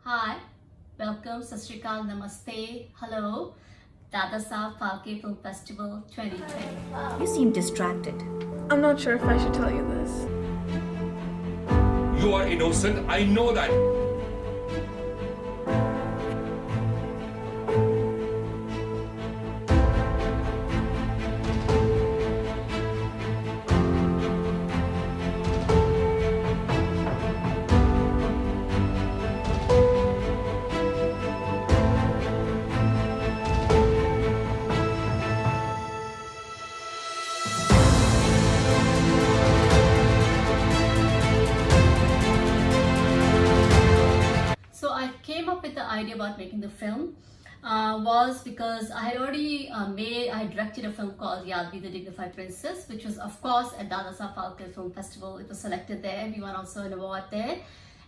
Hi, welcome, Sat Shri Akal, Namaste, hello, Dada Saheb Phalke Film Festival 2020. You seem distracted. I'm not sure if I should tell you this. You are innocent, I know that. So I came up with the idea about making the film was because I had already I directed a film called Yadvi the Dignified Princess, which was of course at Dada Saheb Phalke Film Festival. It was selected there, we won also an award there.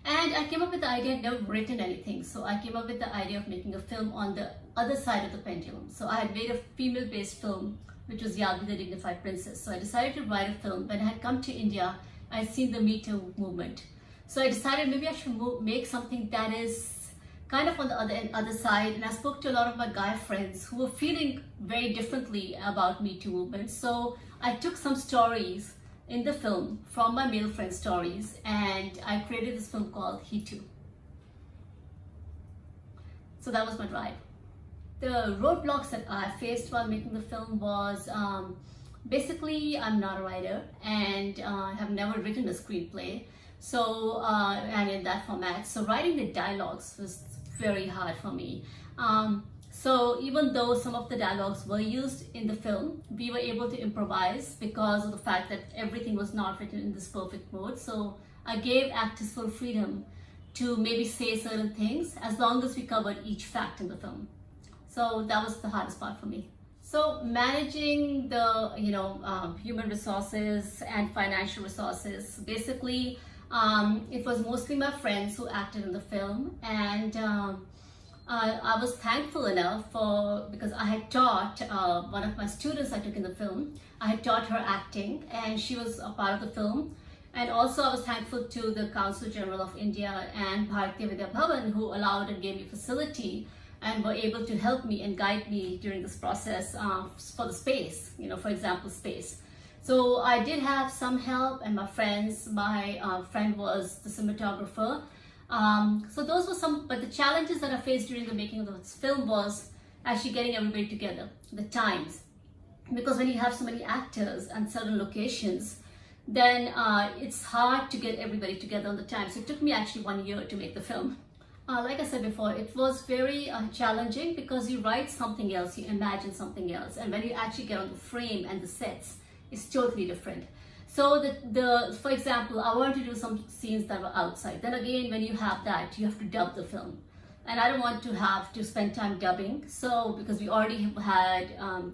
And I came up with the idea, I'd never written anything. So I came up with the idea of making a film on the other side of the pendulum. So I had made a female-based film, which was Yadvi the Dignified Princess. So I decided to write a film. When I had come to India, I'd seen the Me Too movement. So I decided maybe I should make something that is kind of on the other side. And I spoke to a lot of my guy friends who were feeling very differently about Me Too movement. So I took some stories in the film from my male friend stories, and I created this film called He Too. So that was my drive. The roadblocks that I faced while making the film was basically I'm not a writer and have never written a screenplay. So, and in that format. So writing the dialogues was very hard for me. So even though some of the dialogues were used in the film, we were able to improvise because of the fact that everything was not written in this perfect mode. So I gave actors full freedom to maybe say certain things as long as we covered each fact in the film. So that was the hardest part for me. So managing the human resources and financial resources, basically it was mostly my friends who acted in the film, and I was thankful enough because I had taught one of my students I took in the film. I had taught her acting, and she was a part of the film. And also I was thankful to the Council General of India and Bharatiya Vidya Bhavan, who allowed and gave me facility and were able to help me and guide me during this process for the space, for example, space. So I did have some help, and my friends, my friend was the cinematographer. So those were some, but the challenges that I faced during the making of this film was actually getting everybody together, the times. Because when you have so many actors and certain locations, then it's hard to get everybody together on the time. So it took me actually 1 year to make the film. Like I said before, it was very challenging because you write something else, you imagine something else, and when you actually get on the frame and the sets, it's totally different. So for example, I wanted to do some scenes that were outside. Then again, when you have that, you have to dub the film. And I don't want to have to spend time dubbing. So because we already had,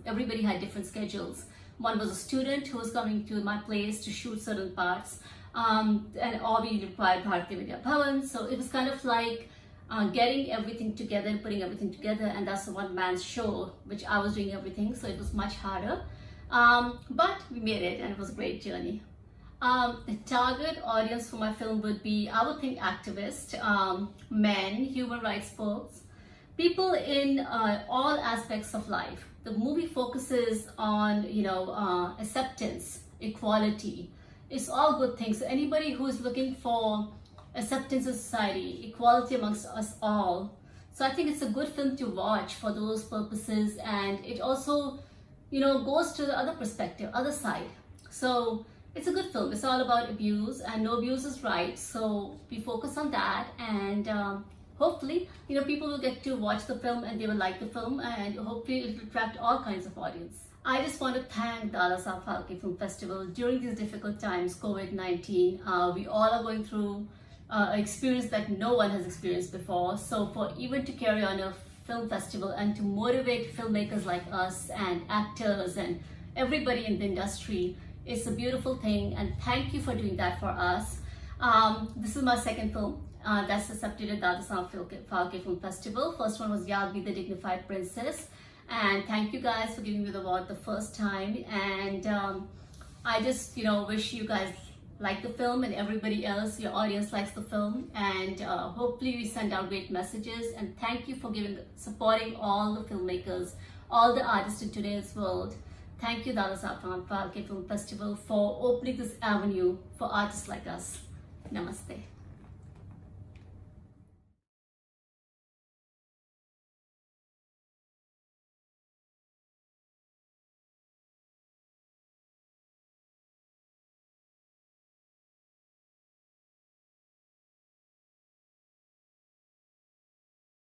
everybody had different schedules. One was a student who was coming to my place to shoot certain parts. And all we required Bharatiya Vidya Bhavan. So it was kind of like getting everything together and putting everything together. And that's a one-man show, which I was doing everything. So it was much harder. But we made it, and it was a great journey. The target audience for my film would be, I would think, activists, men, human rights folks, people in all aspects of life. The movie focuses on, acceptance, equality. It's all good things. So anybody who is looking for acceptance in society, equality amongst us all. So I think it's a good film to watch for those purposes, and it also goes to the other perspective, other side. So it's a good film. It's all about abuse, and no abuse is right. So we focus on that, and hopefully, people will get to watch the film and they will like the film, and hopefully it will attract all kinds of audience. I just want to thank Dada Saheb Phalke Film Festival during these difficult times, COVID-19. We all are going through an experience that no one has experienced before. So for even to carry on a film festival and to motivate filmmakers like us and actors and everybody in the industry, it's a beautiful thing, and thank you for doing that for us. This is my second film that's accepted at Dada Saheb Phalke Film Festival. First one was Yadvi the Dignified Princess, and thank you guys for giving me the award the first time. And I just wish you guys like the film and everybody else, your audience likes the film, and hopefully we send out great messages. And thank you for supporting all the filmmakers, all the artists in today's world. Thank you, Dada Saheb Phalke Film Festival, for opening this avenue for artists like us. Namaste.